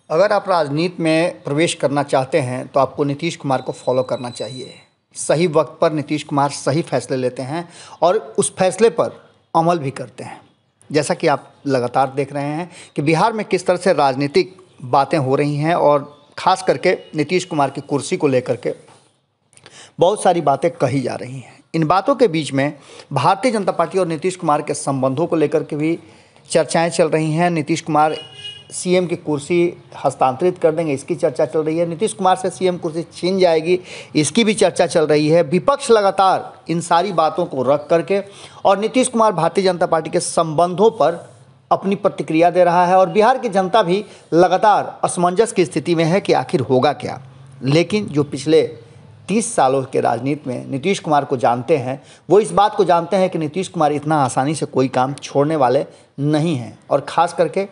अगर आप राजनीति में प्रवेश करना चाहते हैं तो आपको नीतीश कुमार को फॉलो करना चाहिए। सही वक्त पर नीतीश कुमार सही फैसले लेते हैं और उस फैसले पर अमल भी करते हैं। जैसा कि आप लगातार देख रहे हैं कि बिहार में किस तरह से राजनीतिक बातें हो रही हैं और ख़ास करके नीतीश कुमार की कुर्सी को लेकर के बहुत सारी बातें कही जा रही हैं। इन बातों के बीच में भारतीय जनता पार्टी और नीतीश कुमार के संबंधों को लेकर के भी चर्चाएं चल रही हैं। नीतीश कुमार सीएम की कुर्सी हस्तांतरित कर देंगे, इसकी चर्चा चल रही है। नीतीश कुमार से सीएम कुर्सी छीन जाएगी, इसकी भी चर्चा चल रही है। विपक्ष लगातार इन सारी बातों को रख करके और नीतीश कुमार भारतीय जनता पार्टी के संबंधों पर अपनी प्रतिक्रिया दे रहा है और बिहार की जनता भी लगातार असमंजस की स्थिति में है कि आखिर होगा क्या। लेकिन जो पिछले 30 सालों के राजनीति में नीतीश कुमार को जानते हैं, वो इस बात को जानते हैं कि नीतीश कुमार इतना आसानी से कोई काम छोड़ने वाले नहीं हैं और ख़ास करके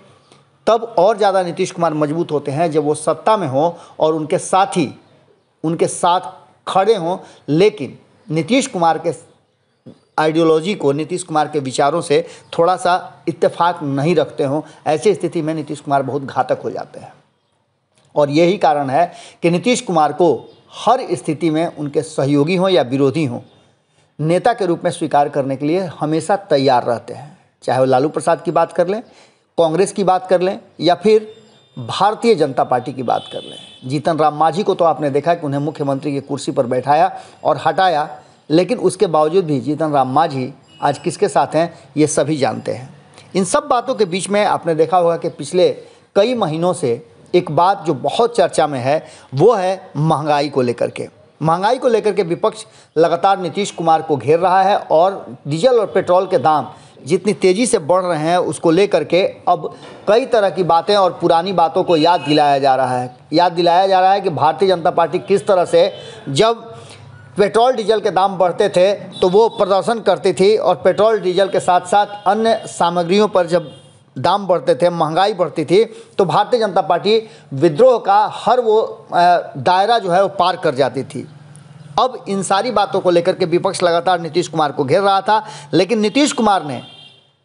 तब और ज़्यादा नीतीश कुमार मजबूत होते हैं जब वो सत्ता में हो और उनके साथी उनके साथ खड़े हों, लेकिन नीतीश कुमार के आइडियोलॉजी को, नीतीश कुमार के विचारों से थोड़ा सा इत्तेफाक नहीं रखते हों। ऐसी स्थिति में नीतीश कुमार बहुत घातक हो जाते हैं और यही कारण है कि नीतीश कुमार को हर स्थिति में उनके सहयोगी हों या विरोधी हों, नेता के रूप में स्वीकार करने के लिए हमेशा तैयार रहते हैं। चाहे वो लालू प्रसाद की बात कर लें, कांग्रेस की बात कर लें या फिर भारतीय जनता पार्टी की बात कर लें। जीतन राम मांझी को तो आपने देखा कि उन्हें मुख्यमंत्री की कुर्सी पर बैठाया और हटाया, लेकिन उसके बावजूद भी जीतन राम मांझी आज किसके साथ हैं ये सभी जानते हैं। इन सब बातों के बीच में आपने देखा होगा कि पिछले कई महीनों से एक बात जो बहुत चर्चा में है वो है महंगाई को लेकर के। महंगाई को लेकर के विपक्ष लगातार नीतीश कुमार को घेर रहा है और डीजल और पेट्रोल के दाम जितनी तेज़ी से बढ़ रहे हैं उसको लेकर के अब कई तरह की बातें और पुरानी बातों को याद दिलाया जा रहा है कि भारतीय जनता पार्टी किस तरह से जब पेट्रोल डीजल के दाम बढ़ते थे तो वो प्रदर्शन करती थी और पेट्रोल डीजल के साथ साथ अन्य सामग्रियों पर जब दाम बढ़ते थे, महंगाई बढ़ती थी, तो भारतीय जनता पार्टी विद्रोह का हर वो दायरा जो है वो पार कर जाती थी। अब इन सारी बातों को लेकर के विपक्ष लगातार नीतीश कुमार को घेर रहा था, लेकिन नीतीश कुमार ने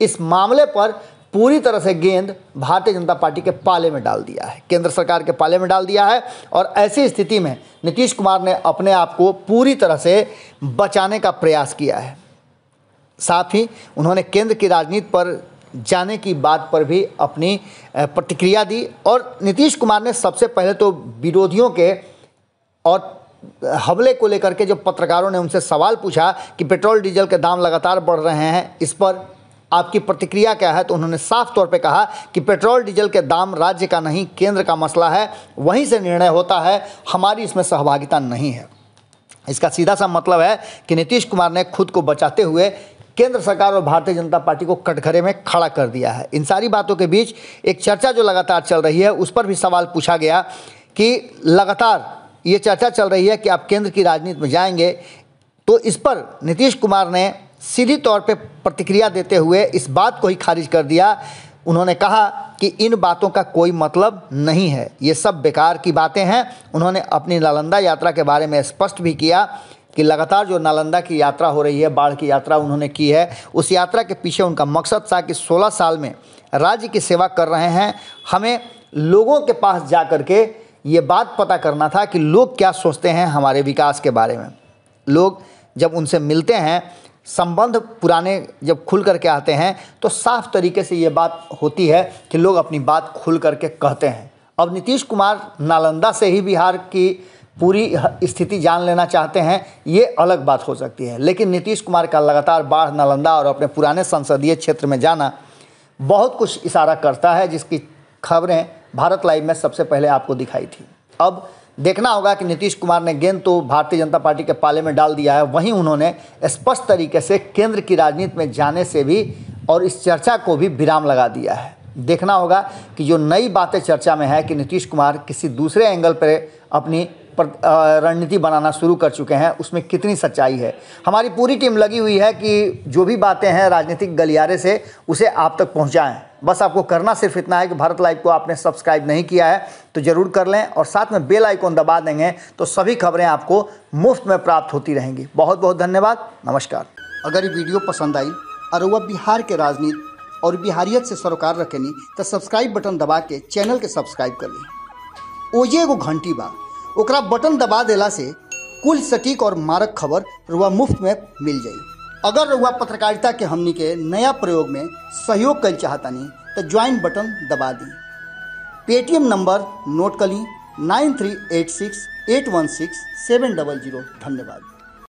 इस मामले पर पूरी तरह से गेंद भारतीय जनता पार्टी के पाले में डाल दिया है, केंद्र सरकार के पाले में डाल दिया है। और ऐसी स्थिति में नीतीश कुमार ने अपने आप को पूरी तरह से बचाने का प्रयास किया है। साथ ही उन्होंने केंद्र की राजनीति पर जाने की बात पर भी अपनी प्रतिक्रिया दी और नीतीश कुमार ने सबसे पहले तो विरोधियों के और हमले को लेकर के जो पत्रकारों ने उनसे सवाल पूछा कि पेट्रोल डीजल के दाम लगातार बढ़ रहे हैं, इस पर आपकी प्रतिक्रिया क्या है, तो उन्होंने साफ तौर पे कहा कि पेट्रोल डीजल के दाम राज्य का नहीं केंद्र का मसला है, वहीं से निर्णय होता है, हमारी इसमें सहभागिता नहीं है। इसका सीधा सा मतलब है कि नीतीश कुमार ने खुद को बचाते हुए केंद्र सरकार और भारतीय जनता पार्टी को कटघरे में खड़ा कर दिया है। इन सारी बातों के बीच एक चर्चा जो लगातार चल रही है उस पर भी सवाल पूछा गया कि लगातार ये चर्चा चल रही है कि आप केंद्र की राजनीति में जाएंगे, तो इस पर नीतीश कुमार ने सीधी तौर पे प्रतिक्रिया देते हुए इस बात को ही खारिज कर दिया। उन्होंने कहा कि इन बातों का कोई मतलब नहीं है, ये सब बेकार की बातें हैं। उन्होंने अपनी नालंदा यात्रा के बारे में स्पष्ट भी किया कि लगातार जो नालंदा की यात्रा हो रही है, बाढ़ की यात्रा उन्होंने की है, उस यात्रा के पीछे उनका मकसद था कि 16 साल में राज्य की सेवा कर रहे हैं, हमें लोगों के पास जा कर के ये बात पता करना था कि लोग क्या सोचते हैं हमारे विकास के बारे में। लोग जब उनसे मिलते हैं, संबंध पुराने जब खुल करके आते हैं तो साफ तरीके से ये बात होती है कि लोग अपनी बात खुल करके कहते हैं। अब नीतीश कुमार नालंदा से ही बिहार की पूरी स्थिति जान लेना चाहते हैं, ये अलग बात हो सकती है, लेकिन नीतीश कुमार का लगातार बाढ़, नालंदा और अपने पुराने संसदीय क्षेत्र में जाना बहुत कुछ इशारा करता है, जिसकी खबरें भारत लाइव में सबसे पहले आपको दिखाई थी। अब देखना होगा कि नीतीश कुमार ने गेंद तो भारतीय जनता पार्टी के पाले में डाल दिया है, वहीं उन्होंने स्पष्ट तरीके से केंद्र की राजनीति में जाने से भी और इस चर्चा को भी विराम लगा दिया है। देखना होगा कि जो नई बातें चर्चा में है कि नीतीश कुमार किसी दूसरे एंगल पर अपनी रणनीति बनाना शुरू कर चुके हैं, उसमें कितनी सच्चाई है। हमारी पूरी टीम लगी हुई है कि जो भी बातें हैं राजनीतिक गलियारे से उसे आप तक पहुंचाएं। बस आपको करना सिर्फ इतना है कि भारत लाइव को आपने सब्सक्राइब नहीं किया है तो ज़रूर कर लें और साथ में बेल आइकॉन दबा देंगे तो सभी खबरें आपको मुफ्त में प्राप्त होती रहेंगी। बहुत बहुत धन्यवाद, नमस्कार। अगर ये वीडियो पसंद आई और वह बिहार के राजनीति और बिहारियत से सरोकार रखेनी तो सब्सक्राइब बटन दबा के चैनल के सब्सक्राइब कर ली। ओजे एगो घंटी बा, ओकरा बटन दबा देला से कुल सटीक और मारक खबर रुआ मुफ्त में मिल जाई। अगर रुआ पत्रकारिता के हमनी के नया प्रयोग में सहयोग कर चाहतानी तो ज्वाइन बटन दबा दी। पेटीएम नंबर नोट कर ली 9386816700। धन्यवाद।